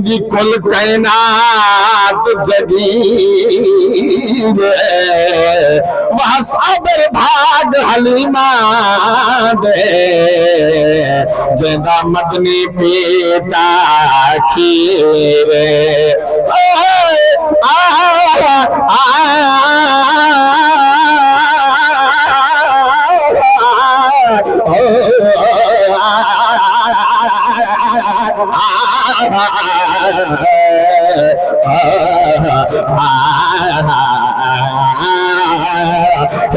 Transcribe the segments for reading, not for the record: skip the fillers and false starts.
तुझी कुल कायनात जगीर वह साबर भाग हलीमा दे जदा मदनी पीता खीर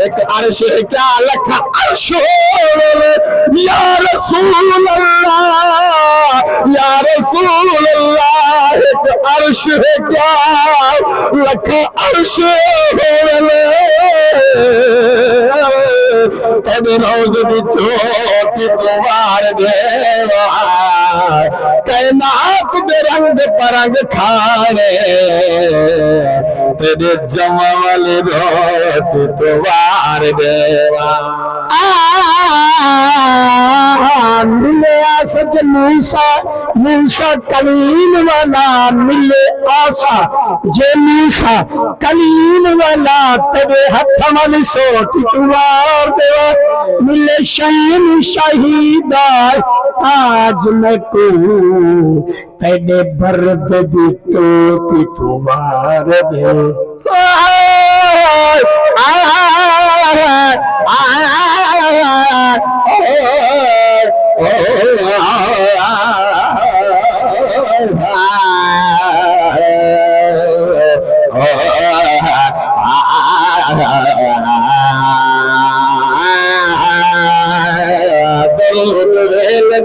एक अर्श क्या लखा अर्श या रसूल अल्लाह या रसूल अल्लाह एक अर्श है क्या लखा अर्श तेरे रोज बिचोटी तुम्हार देवा कैनात दे रंग परंग खाने तेरे जमा वाले रोटी तुम्हार देवा मिले आसत मूसा मूसा कलीम वाला मिले आसा जे मूसा कलीम वाला तेरे हथ वाली सोटी तुम्हार देवा मिले शहीन शहीदा आज मैं को तेरे बर्द दी टोपी तुम्हार दे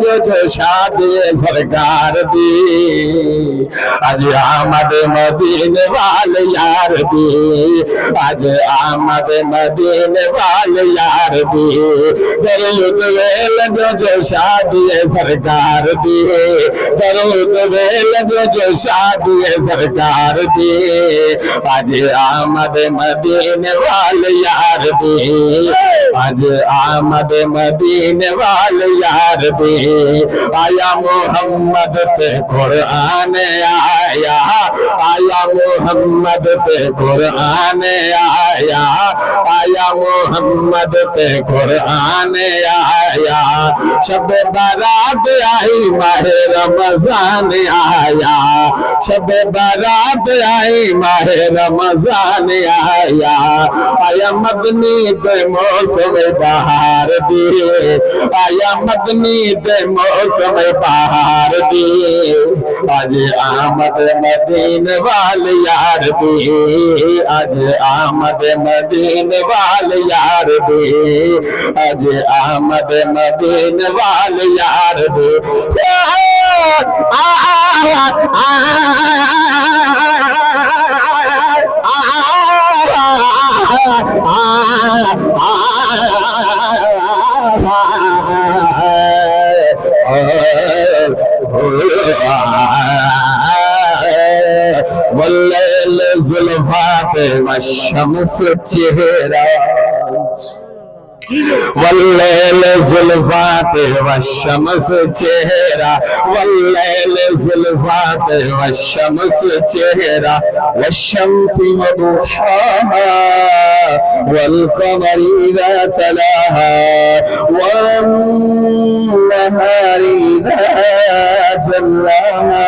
जो शादी सरकार दी आज आमद मदीने वाले यार दी आज आमद मदीने वाले यार दी दरूद वेल जो शादी सरकार दी दरूद वेल जो शादी सरकार दी आज आमद मदीने वाले यार दी आज आमद मदीने वाले यार दी आया मोहम्मद पे कुरान आया आया मोहम्मद पे कुरान आया आया मोहम्मद पे कुरान आया शब बारात आई माहे रमजान आया शब बारात आई माहे रमजान आया आया मदनी पे मौसम बहार दी आया मदनी पे मौसम बहार दी आज आमद मदीने वाले यार दी आज आमद मदीने वाले यार दी आज आमद मदीने वाले यार दी वल्लैल ज़ुल्फ़ात वश्शम्स चेहरा वल्लैल ज़ुल्फ़ात वश्शम्स चेहरा वल्लैल ज़ुल्फ़ात वश्शम्स चेहरा वश्शम्सि वदुहाहा वल्क़मरि इज़ा तलाहा वन्नहारि इज़ा जल्लाहा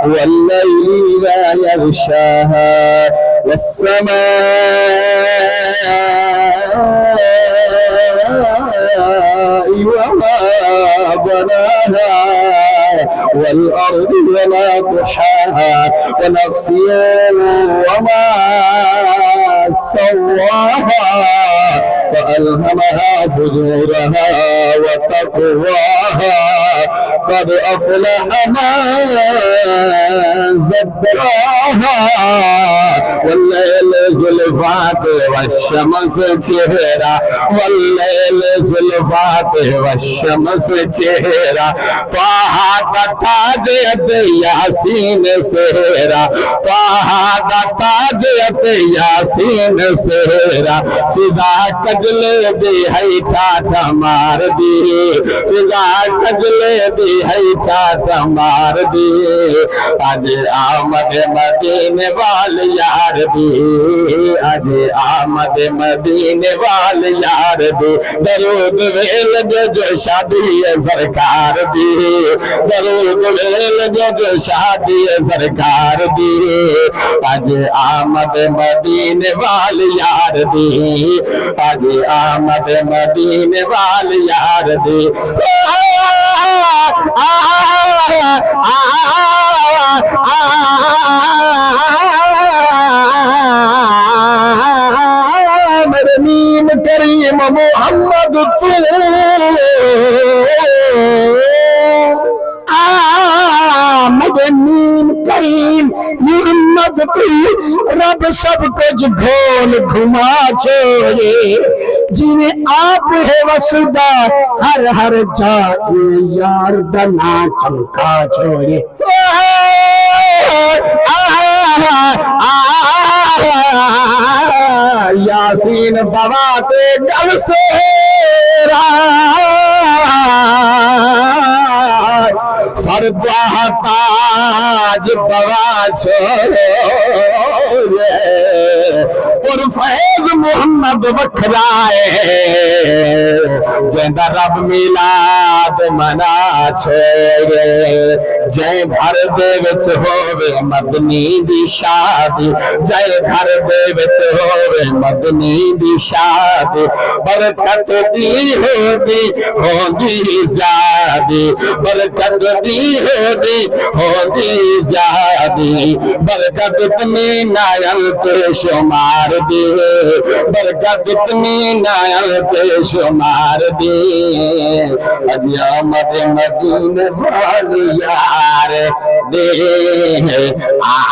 والليل إذا يغشاها والسماء وما بناها والأرض وما طحاها ونفس وما سواها فألهمها فجورها وتقواها قد أفلح من زكاها والليل ذُلْفَاتِ والشمس چہرہ والليل ذُلْفَاتِ والشمس چہرہ طه تاج یاسین سہرا طه تاج یاسین سہرا فضا کجل دی ہے ٹھاٹھ مار دی فضا کجل دی है चाट मार दी आज आमद मदीने वाले यार दी आज आमद मदीने वाले यार दी दरूद वेल जो शादी है सरकार दी दरूद वेल जो शादी है सरकार दी आज आमद मदीने वाले यार दी आज आमद मदीने वाले यार दी मदनीम करीम मोहम्मद तू मदनीम करीम मोहम्मद तू रब सब कुछ घोल घुमा छोड़े जिन्हें आप है वसुदा हर हर जाए यार दना चमका छोड़े यासीन बाबा के गल से सरदाज बाबा छोड़े और फैज मोहम्मद बखराए जंदा रब मिलाद मना छोड़े जय घर दे विच होवे मदनी दी शादी जय घर दे विच होवे मदनी दी शादी बरकत दी होंदी ज़्यादी बरकत दी होंदी ज़्यादी बरकत इतनी नायल पे शुमार दे बरकत इतनी नायल पे शुमार दे अजमत मदीने वाली यार दे आ